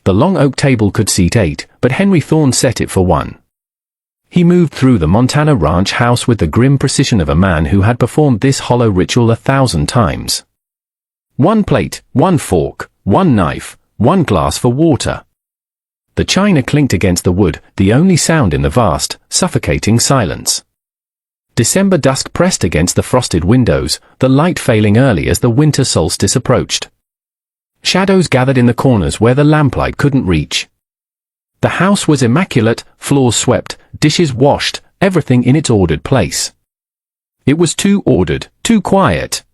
The long oak table could seat 8, but Henry Thorne set it for 1. He moved through the Montana ranch house with the grim precision of a man who had performed this hollow ritual 1,000 times. 1 plate, 1 fork, 1 knife, 1 glass for water. The china clinked against the wood, the only sound in the vast, suffocating silence. December dusk pressed against the frosted windows, the light failing early as the winter solstice approached. Shadows gathered in the corners where the lamplight couldn't reach. The house was immaculate, floors swept, dishes washed, everything in its ordered place. It was too ordered, too quiet.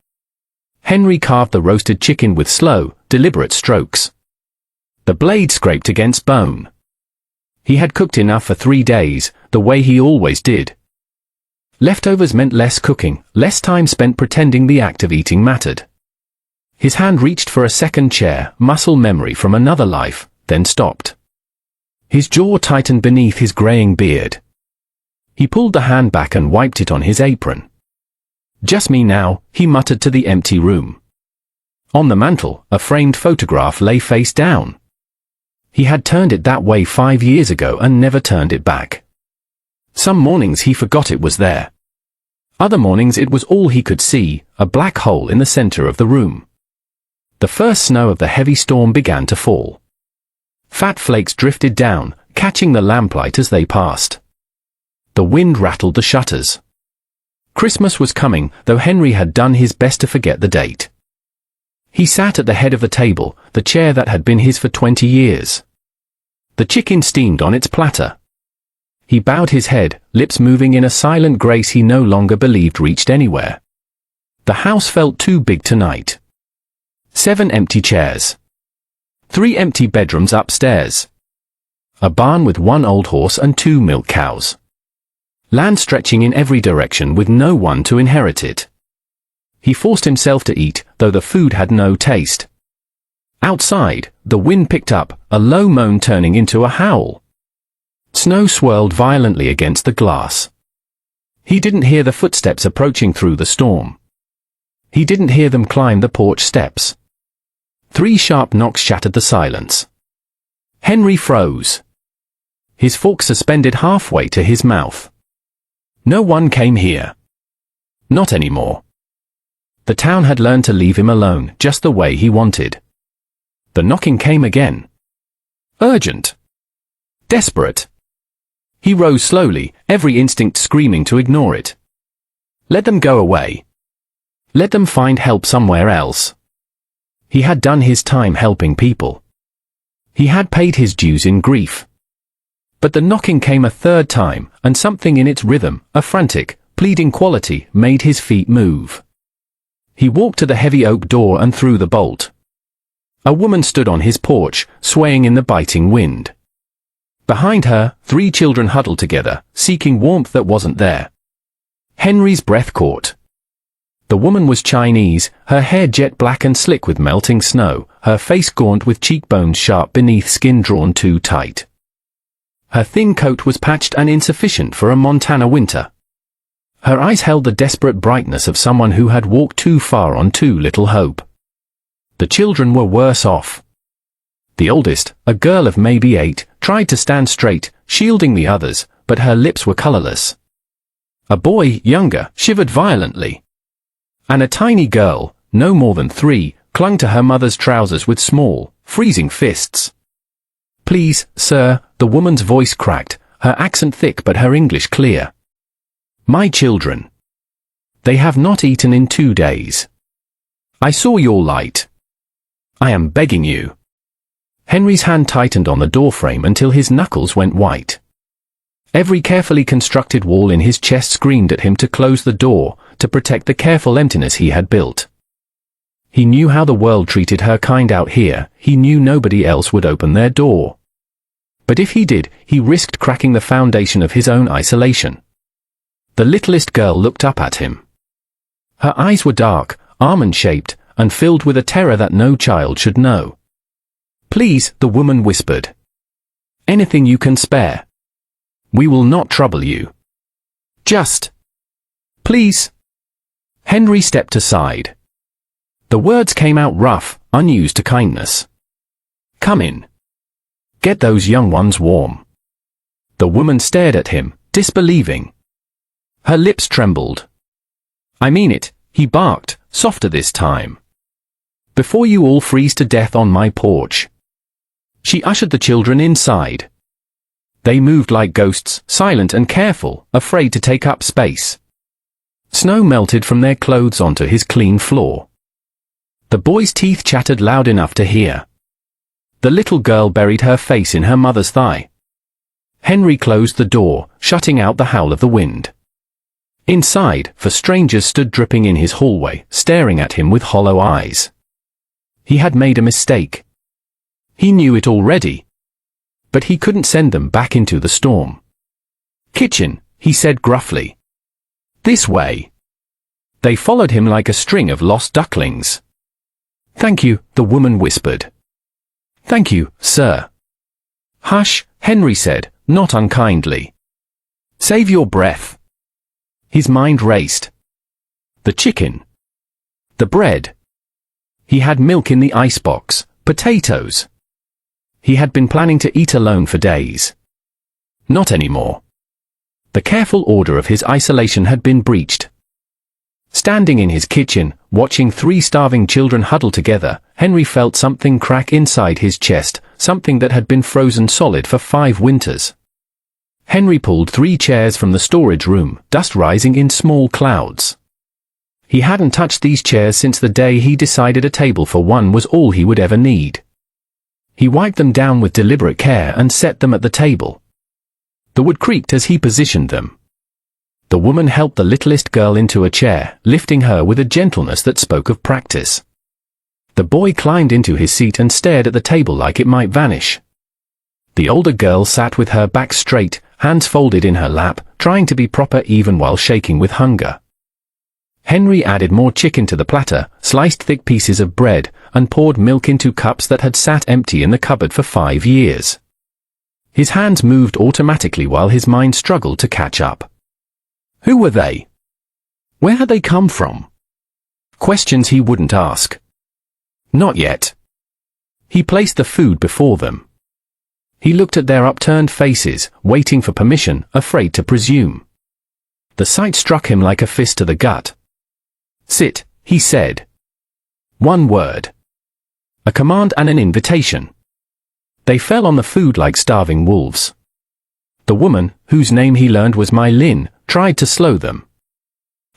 Henry carved the roasted chicken with slow, deliberate strokes. The blade scraped against bone. He had cooked enough for 3 days, the way he always did. Leftovers meant less cooking, less time spent pretending the act of eating mattered. His hand reached for a second chair, muscle memory from another life, then stopped. His jaw tightened beneath his graying beard. He pulled the hand back and wiped it on his apron. "Just me now," he muttered to the empty room. On the mantel, a framed photograph lay face down. He had turned it that way 5 years ago and never turned it back. Some mornings he forgot it was there. Other mornings it was all he could see, a black hole in the center of the room. The first snow of the heavy storm began to fall. Fat flakes drifted down, catching the lamplight as they passed. The wind rattled the shutters. Christmas was coming, though Henry had done his best to forget the date. He sat at the head of the table, the chair that had been his for 20 years. The chicken steamed on its platter. He bowed his head, lips moving in a silent grace he no longer believed reached anywhere. The house felt too big tonight. 7 empty chairs. 3 empty bedrooms upstairs. A barn with 1 old horse and 2 milk cows. Land stretching in every direction with no one to inherit it. He forced himself to eat, though the food had no taste. Outside, the wind picked up, a low moan turning into a howl. Snow swirled violently against the glass. He didn't hear the footsteps approaching through the storm. He didn't hear them climb the porch steps. 3 sharp knocks shattered the silence. Henry froze. His fork suspended halfway to his mouth. No one came here. Not anymore. The town had learned to leave him alone, just the way he wanted. The knocking came again. Urgent. Desperate. He rose slowly, every instinct screaming to ignore it. Let them go away. Let them find help somewhere else. He had done his time helping people. He had paid his dues in grief. But the knocking came a 3rd time, and something in its rhythm, a frantic, pleading quality, made his feet move. He walked to the heavy oak door and threw the bolt. A woman stood on his porch, swaying in the biting wind. Behind her, 3 children huddled together, seeking warmth that wasn't there. Henry's breath caught. The woman was Chinese, her hair jet black and slick with melting snow, her face gaunt with cheekbones sharp beneath skin drawn too tight. Her thin coat was patched and insufficient for a Montana winter. Her eyes held the desperate brightness of someone who had walked too far on too little hope. The children were worse off. The oldest, a girl of maybe 8, tried to stand straight, shielding the others, but her lips were colorless. A boy, younger, shivered violently. And a tiny girl, no more than 3, clung to her mother's trousers with small, freezing fists. "Please, sir," the woman's voice cracked, her accent thick but her English clear. "My children. They have not eaten in 2 days. I saw your light. I am begging you." Henry's hand tightened on the doorframe until his knuckles went white. Every carefully constructed wall in his chest screamed at him to close the door, to protect the careful emptiness he had built. He knew how the world treated her kind out here, he knew nobody else would open their door. But if he did, he risked cracking the foundation of his own isolation. The littlest girl looked up at him. Her eyes were dark, almond-shaped, and filled with a terror that no child should know. "Please," the woman whispered. "Anything you can spare. We will not trouble you. Just. Please." Henry stepped aside. The words came out rough, unused to kindness. "Come in. Get those young ones warm." The woman stared at him, disbelieving. Her lips trembled. "I mean it," he barked, softer this time. "Before you all freeze to death on my porch." She ushered the children inside. They moved like ghosts, silent and careful, afraid to take up space. Snow melted from their clothes onto his clean floor. The boy's teeth chattered loud enough to hear. The little girl buried her face in her mother's thigh. Henry closed the door, shutting out the howl of the wind. Inside, 4 strangers stood dripping in his hallway, staring at him with hollow eyes. He had made a mistake. He knew it already. But he couldn't send them back into the storm. "Kitchen," he said gruffly. "This way." They followed him like a string of lost ducklings. "Thank you," the woman whispered. "Thank you, sir." "Hush," Henry said, not unkindly. "Save your breath." His mind raced. The chicken. The bread. He had milk in the icebox, potatoes. He had been planning to eat alone for days. Not anymore. The careful order of his isolation had been breached. Standing in his kitchen, watching 3 starving children huddle together, Henry felt something crack inside his chest, something that had been frozen solid for 5 winters. Henry pulled 3 chairs from the storage room, dust rising in small clouds. He hadn't touched these chairs since the day he decided a table for one was all he would ever need. He wiped them down with deliberate care and set them at the table. The wood creaked as he positioned them. The woman helped the littlest girl into a chair, lifting her with a gentleness that spoke of practice. The boy climbed into his seat and stared at the table like it might vanish. The older girl sat with her back straight, hands folded in her lap, trying to be proper even while shaking with hunger. Henry added more chicken to the platter, sliced thick pieces of bread, and poured milk into cups that had sat empty in the cupboard for 5 years. His hands moved automatically while his mind struggled to catch up. Who were they? Where had they come from? Questions he wouldn't ask. Not yet. He placed the food before them. He looked at their upturned faces, waiting for permission, afraid to presume. The sight struck him like a fist to the gut. "Sit," he said. 1 word. A command and an invitation. They fell on the food like starving wolves. The woman, whose name he learned was Mai Lin, tried to slow them.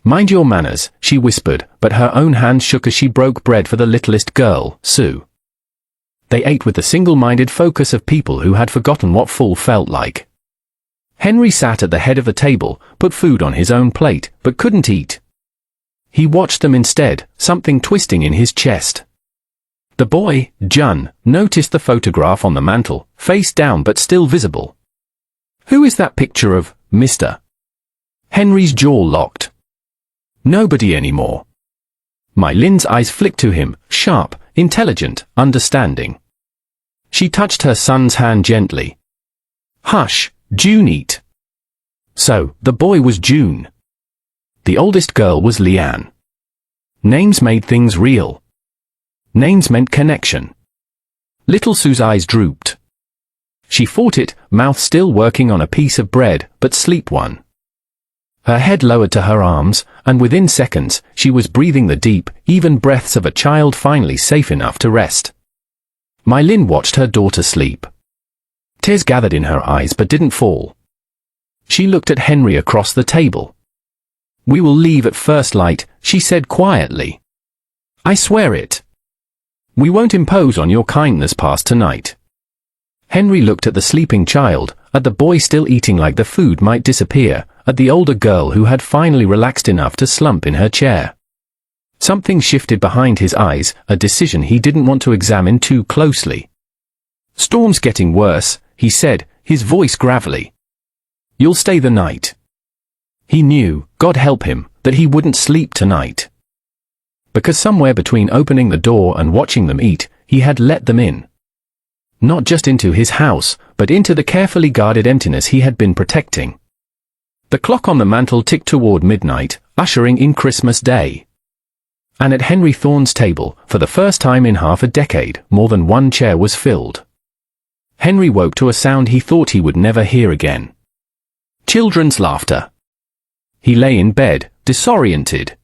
"Mind your manners," she whispered, but her own hand shook as she broke bread for the littlest girl, Sue. They ate with the single-minded focus of people who had forgotten what full felt like. Henry sat at the head of the table, put food on his own plate, but couldn't eat. He watched them instead, something twisting in his chest. The boy, Jun, noticed the photograph on the mantel, face down but still visible. "Who is that picture of, Mr.?" Henry's jaw locked. Nobody anymore. Mai Lin's eyes flicked to him, sharp, intelligent, understanding. She touched her son's hand gently. "Hush, June eat." So, the boy was June. The oldest girl was Liane. Names made things real. Names meant connection. Little Sue's eyes drooped. She fought it, mouth still working on a piece of bread, but sleep won. Her head lowered to her arms, and within seconds, she was breathing the deep, even breaths of a child finally safe enough to rest. Mai Lin watched her daughter sleep. Tears gathered in her eyes but didn't fall. She looked at Henry across the table. "We will leave at first light," she said quietly. "I swear it. We won't impose on your kindness past tonight." Henry looked at the sleeping child, at the boy still eating like the food might disappear, at the older girl who had finally relaxed enough to slump in her chair. Something shifted behind his eyes, a decision he didn't want to examine too closely. "Storm's getting worse," he said, his voice gravelly. "You'll stay the night." He knew, God help him, that he wouldn't sleep tonight. Because somewhere between opening the door and watching them eat, he had let them in. Not just into his house, but into the carefully guarded emptiness he had been protecting. The clock on the mantel ticked toward midnight, ushering in Christmas Day. And at Henry Thorne's table, for the first time in half a decade, more than one chair was filled. Henry woke to a sound he thought he would never hear again. Children's laughter. He lay in bed, disoriented.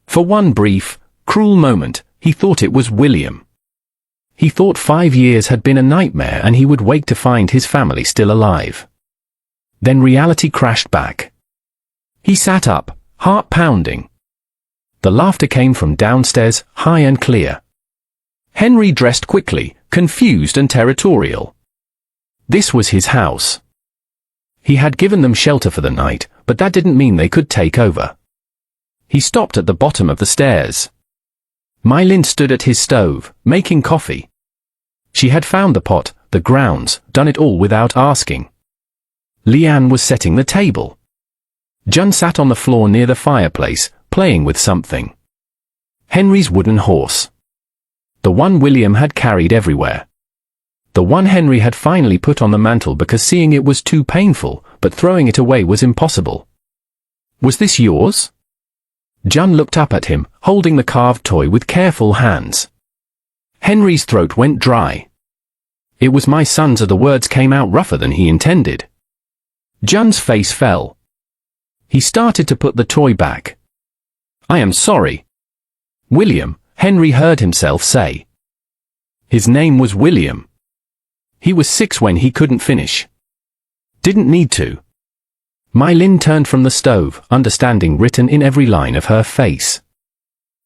For one brief, cruel moment, he thought it was William. He thought 5 years had been a nightmare and he would wake to find his family still alive. Then reality crashed back. He sat up, heart pounding. The laughter came from downstairs, high and clear. Henry dressed quickly, confused and territorial. This was his house. He had given them shelter for the night, but that didn't mean they could take over. He stopped at the bottom of the stairs. Mylin stood at his stove, making coffee. She had found the pot, the grounds, done it all without asking. Leanne was setting the table. Jun sat on the floor near the fireplace, playing with something. Henry's wooden horse. The one William had carried everywhere. The one Henry had finally put on the mantel because seeing it was too painful, but throwing it away was impossible. Was this yours? Jun looked up at him, holding the carved toy with careful hands. Henry's throat went dry. It was my son's, or the words came out rougher than he intended. Jun's face fell. He started to put the toy back. I am sorry. William, Henry heard himself say. His name was William. He was 6 when he couldn't finish. Didn't need to. Mylin turned from the stove, understanding written in every line of her face.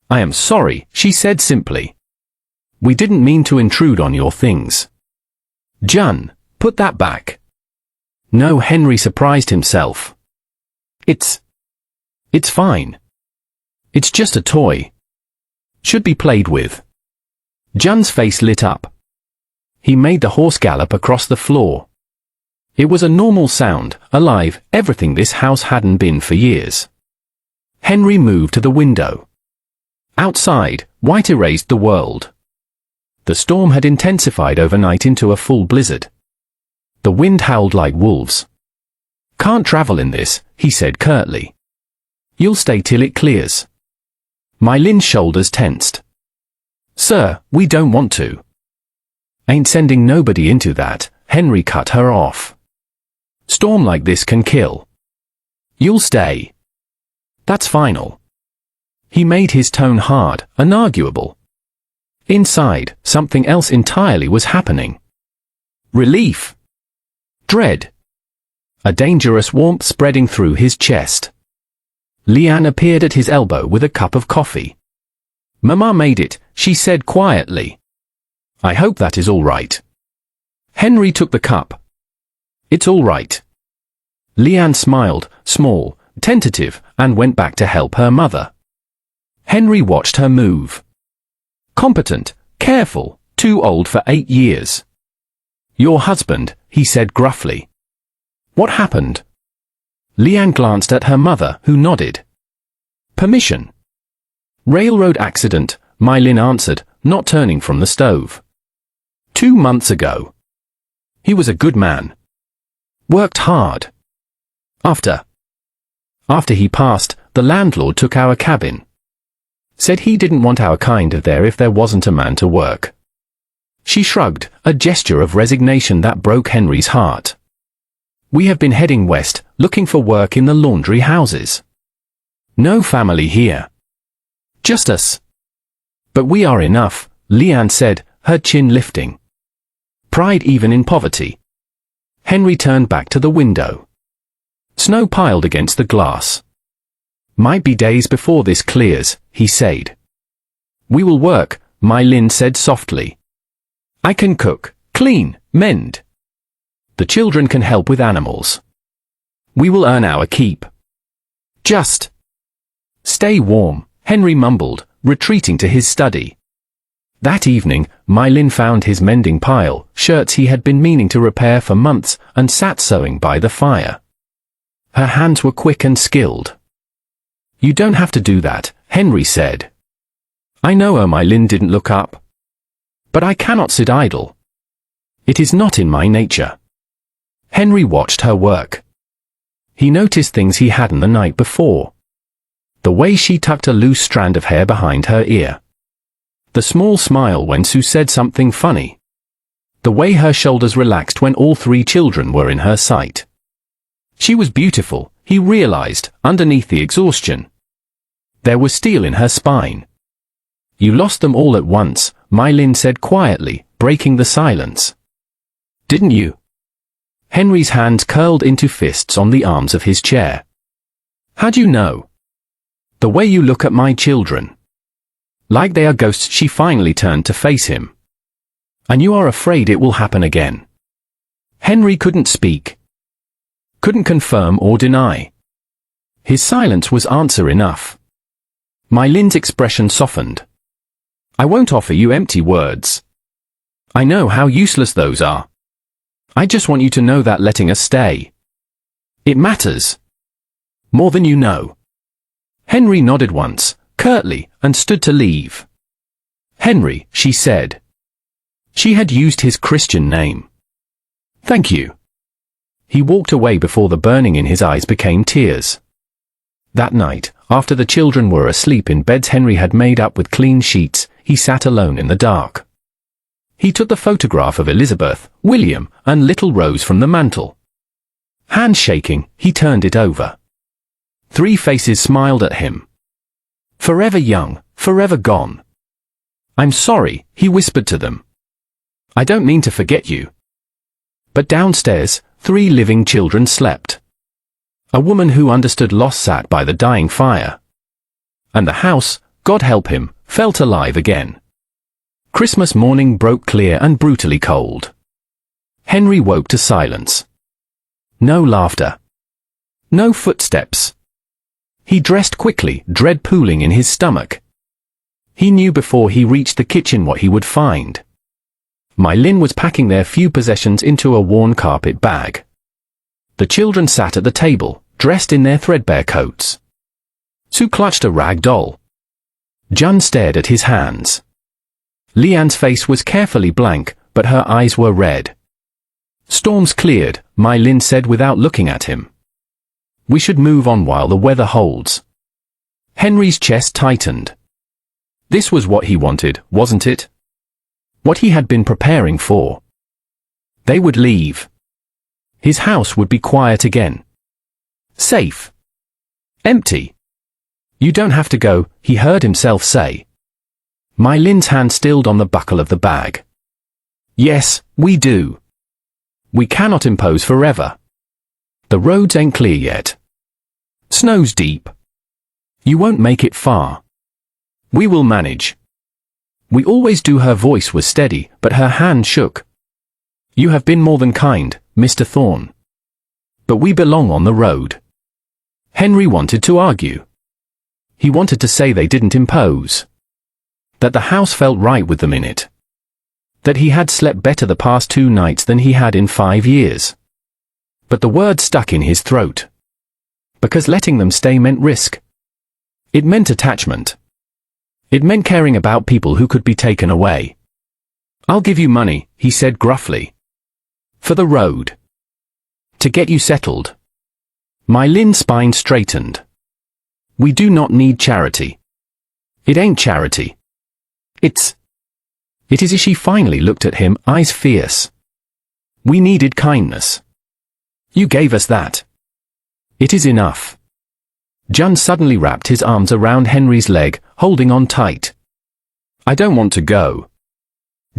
I am sorry, she said simply. We didn't mean to intrude on your things. Jun, put that back. No, Henry surprised himself. It's fine. It's just a toy. Should be played with. Jun's face lit up. He made the horse gallop across the floor. It was a normal sound, alive, everything this house hadn't been for years. Henry moved to the window. Outside, white erased the world. The storm had intensified overnight into a full blizzard. The wind howled like wolves. Can't travel in this, he said curtly. You'll stay till it clears. Mylin's shoulders tensed. Sir, we don't want to. Ain't sending nobody into that, Henry cut her off. Storm like this can kill. You'll stay. That's final. He made his tone hard, unarguable. Inside, something else entirely was happening. Relief. Dread. A dangerous warmth spreading through his chest. Leanne appeared at his elbow with a cup of coffee. Mama made it, she said quietly. I hope that is all right. Henry took the cup. It's all right. Leanne smiled, small, tentative, and went back to help her mother. Henry watched her move. Competent, careful, too old for 8 years. Your husband, he said gruffly. What happened? Leanne glanced at her mother, who nodded. Permission. Railroad accident, Mylin answered, not turning from the stove. 2 months ago. He was a good man. Worked hard. After he passed, the landlord took our cabin. Said he didn't want our kind there if there wasn't a man to work. She shrugged, a gesture of resignation that broke Henry's heart. We have been heading west, looking for work in the laundry houses. No family here. Just us. But we are enough, Leanne said, her chin lifting. Pride even in poverty. Henry turned back to the window. Snow piled against the glass. Might be days before this clears, he said. We will work, Mylin said softly. I can cook, clean, mend. The children can help with animals. We will earn our keep. Just stay warm, Henry mumbled, retreating to his study. That evening, Mylin found his mending pile, shirts he had been meaning to repair for months, and sat sewing by the fire. Her hands were quick and skilled. You don't have to do that, Henry said. I know Mylin didn't look up. But I cannot sit idle. It is not in my nature. Henry watched her work. He noticed things he hadn't the night before. The way she tucked a loose strand of hair behind her ear. The small smile when Sue said something funny. the way her shoulders relaxed when all three children were in her sight. She was beautiful, he realized, underneath the exhaustion. There was steel in her spine. You lost them all at once, Mylin said quietly, breaking the silence. Didn't you? Henry's hands curled into fists on the arms of his chair. How'd you know? The way you look at my children. Like they are ghosts. She finally turned to face him. And you are afraid it will happen again. Henry couldn't speak. Couldn't confirm or deny. His silence was answer enough. Mylin's expression softened. I won't offer you empty words. I know how useless those are. I just want you to know that letting us stay. It matters. More than you know. Henry nodded once, curtly, and stood to leave. Henry, she said. She had used his Christian name. Thank you. He walked away before the burning in his eyes became tears. That night, after the children were asleep in beds Henry had made up with clean sheets, he sat alone in the dark. He took the photograph of Elizabeth, William, and little Rose from the mantel. Hands shaking, he turned it over. Three faces smiled at him. Forever young, forever gone. I'm sorry, he whispered to them. I don't mean to forget you. But downstairs, three living children slept. A woman who understood loss sat by the dying fire. And the house, God help him, felt alive again. Christmas morning broke clear and brutally cold. Henry woke to silence. No laughter. No footsteps. He dressed quickly, dread pooling in his stomach. He knew before he reached the kitchen what he would find. Mylin was packing their few possessions into a worn carpet bag. The children sat at the table, dressed in their threadbare coats. Sue clutched a rag doll. Jun stared at his hands. Leanne's face was carefully blank, but her eyes were red. Storms cleared, Mylin said without looking at him. We should move on while the weather holds. Henry's chest tightened. This was what he wanted, wasn't it? What he had been preparing for. They would leave. His house would be quiet again. Safe. Empty. You don't have to go, he heard himself say. Mylin's hand stilled on the buckle of the bag. Yes, we do. We cannot impose forever. The roads ain't clear yet. Snow's deep. You won't make it far. We will manage. We always do. Her voice was steady, but her hand shook. You have been more than kind, Mr. Thorne. But we belong on the road. Henry wanted to argue. He wanted to say they didn't impose. That the house felt right with them in it. That he had slept better the past 2 nights than he had in 5 years. But the word stuck in his throat. Because letting them stay meant risk. It meant attachment. It meant caring about people who could be taken away. I'll give you money, he said gruffly. For the road. To get you settled. Mylin's spine straightened. We do not need charity. It ain't charity. It is. She finally looked at him, eyes fierce. We needed kindness. You gave us that. It is enough. Jun suddenly wrapped his arms around Henry's leg, holding on tight. I don't want to go.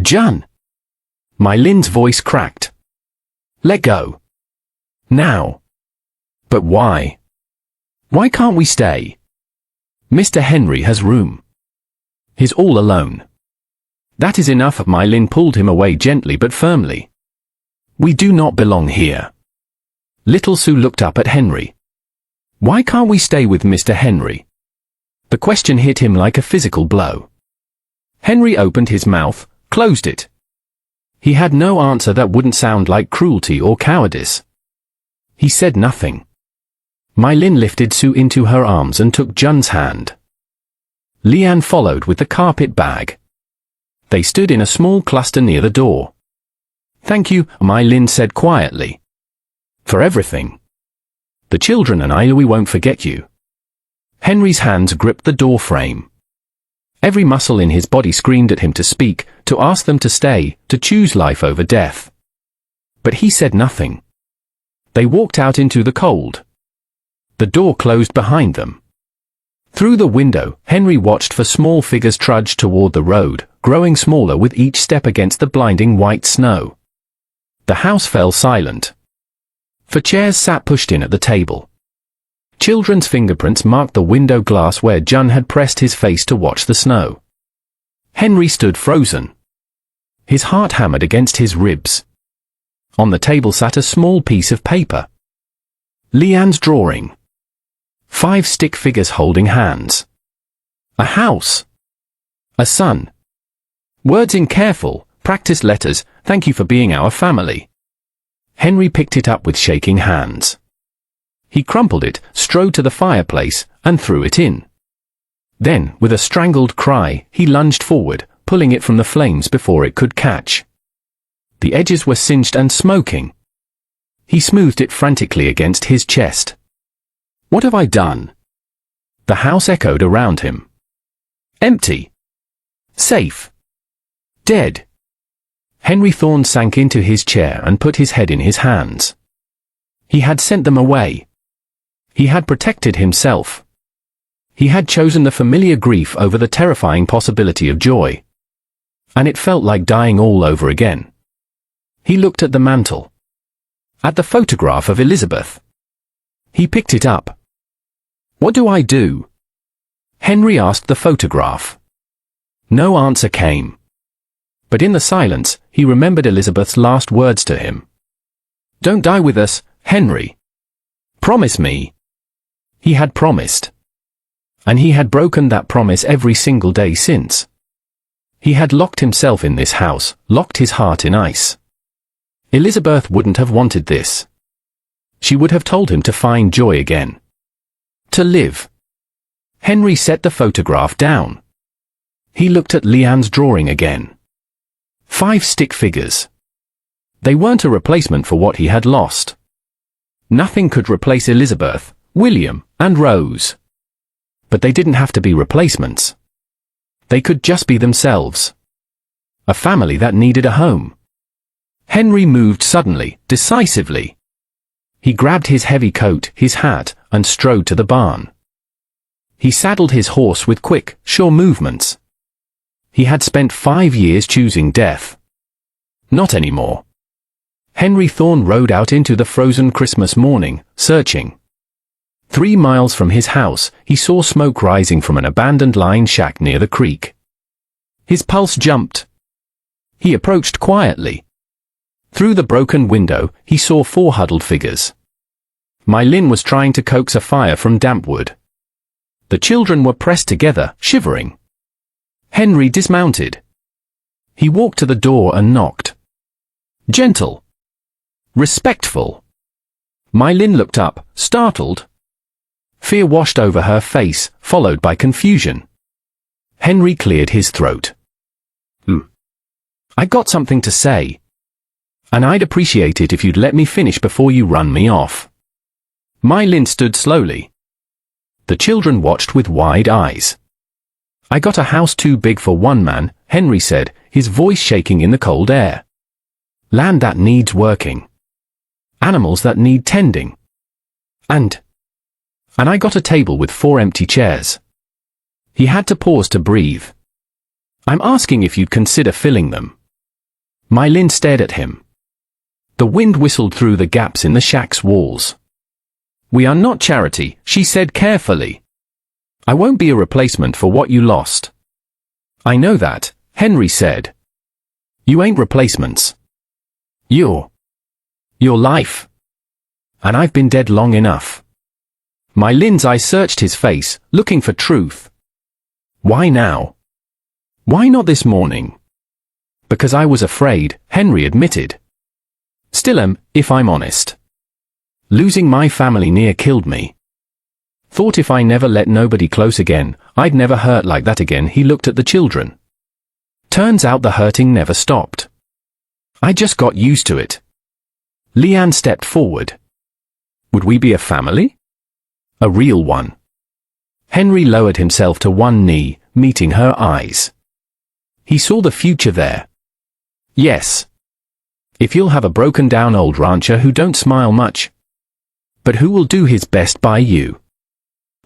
Jun! Mylin's voice cracked. Let go. Now. But why? Why can't we stay? Mr. Henry has room. He's all alone. That is enough. Mylin pulled him away gently but firmly. We do not belong here. Little Sue looked up at Henry. Why can't we stay with Mr. Henry? The question hit him like a physical blow. Henry opened his mouth, closed it. He had no answer that wouldn't sound like cruelty or cowardice. He said nothing. Mylin lifted Sue into her arms and took Jun's hand. Leanne followed with the carpet bag. They stood in a small cluster near the door. Thank you, Mylin said quietly. For everything. The children and I, we won't forget you. Henry's hands gripped the door frame. Every muscle in his body screamed at him to speak, to ask them to stay, to choose life over death. But he said nothing. They walked out into the cold. The door closed behind them. Through the window, Henry watched for small figures trudge toward the road, growing smaller with each step against the blinding white snow. The house fell silent. For chairs sat pushed in at the table. Children's fingerprints marked the window glass where Jun had pressed his face to watch the snow. Henry stood frozen. His heart hammered against his ribs. On the table sat a small piece of paper. Leanne's drawing. 5 stick figures holding hands. A house. A sun. Words in careful, practiced letters, "Thank you for being our family." Henry picked it up with shaking hands. He crumpled it, strode to the fireplace, and threw it in. Then, with a strangled cry, he lunged forward, pulling it from the flames before it could catch. The edges were singed and smoking. He smoothed it frantically against his chest. "What have I done?" The house echoed around him. Empty. Safe. Dead. Henry Thorne sank into his chair and put his head in his hands. He had sent them away. He had protected himself. He had chosen the familiar grief over the terrifying possibility of joy. And it felt like dying all over again. He looked at the mantel. At the photograph of Elizabeth. He picked it up. "What do I do?" Henry asked the photograph. No answer came. But in the silence, he remembered Elizabeth's last words to him. "Don't die with us, Henry. Promise me." He had promised. And he had broken that promise every single day since. He had locked himself in this house, locked his heart in ice. Elizabeth wouldn't have wanted this. She would have told him to find joy again. To live. Henry set the photograph down. He looked at Leanne's drawing again. 5 stick figures. They weren't a replacement for what he had lost. Nothing could replace Elizabeth, William, and Rose. But they didn't have to be replacements. They could just be themselves. A family that needed a home. Henry moved suddenly, decisively. He grabbed his heavy coat, his hat, and strode to the barn. He saddled his horse with quick, sure movements. He had spent 5 years choosing death. Not anymore. Henry Thorne rode out into the frozen Christmas morning, searching. 3 miles from his house, he saw smoke rising from an abandoned line shack near the creek. His pulse jumped. He approached quietly. Through the broken window, he saw 4 huddled figures. Mylin was trying to coax a fire from damp wood. The children were pressed together, shivering. Henry dismounted. He walked to the door and knocked. Gentle. Respectful. Mylin looked up, startled. Fear washed over her face, followed by confusion. Henry cleared his throat. "I got something to say. And I'd appreciate it if you'd let me finish before you run me off." Mylin stood slowly. The children watched with wide eyes. "I got a house too big for one man," Henry said, his voice shaking in the cold air. "Land that needs working. Animals that need tending. And I got a table with 4 empty chairs." He had to pause to breathe. "I'm asking if you'd consider filling them." Mylin stared at him. The wind whistled through the gaps in the shack's walls. "We are not charity," she said carefully. "I won't be a replacement for what you lost." "I know that," Henry said. "You ain't replacements. You're life. And I've been dead long enough." Mylin's eye searched his face, looking for truth. "Why now? Why not this morning?" "Because I was afraid," Henry admitted. "Still am, if I'm honest. Losing my family near killed me. Thought if I never let nobody close again, I'd never hurt like that again." He looked at the children. "Turns out the hurting never stopped. I just got used to it." Leanne stepped forward. "Would we be a family? A real one?" Henry lowered himself to one knee, meeting her eyes. He saw the future there. Yes. If you'll have a broken-down old rancher who don't smile much, but who will do his best by you.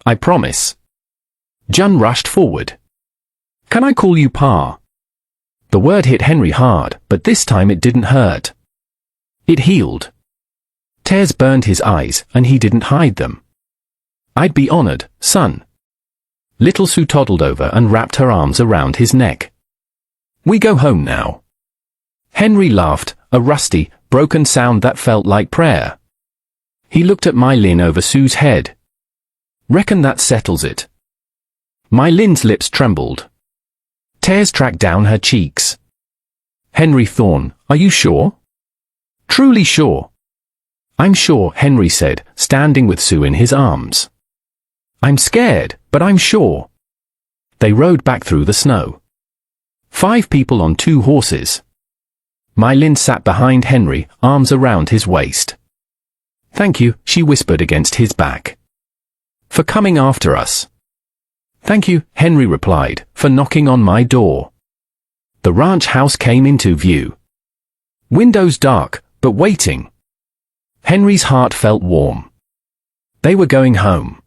I promise. Jun rushed forward. Can I call you Pa? The word hit Henry hard, but this time it didn't hurt. It healed. Tears burned his eyes, and he didn't hide them. I'd be honored, son. Little Sue toddled over and wrapped her arms around his neck. We go home now. Henry laughed, a rusty, broken sound that felt like prayer. He looked at Mai Lin over Sue's head. Reckon that settles it. Mai Lin's lips trembled. Tears tracked down her cheeks. Henry Thorne, are you sure? Truly sure. I'm sure, Henry said, standing with Sue in his arms. I'm scared, but I'm sure. They rode back through the snow. 5 people on 2 horses. Mai Lin sat behind Henry, arms around his waist. Thank you, she whispered against his back. For coming after us. Thank you, Henry replied, for knocking on my door. The ranch house came into view. Windows dark, but waiting. Henry's heart felt warm. They were going home.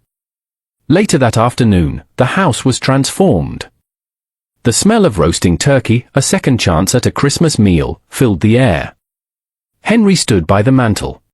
Later that afternoon, the house was transformed. The smell of roasting turkey, a second chance at a Christmas meal, filled the air. Henry stood by the mantel.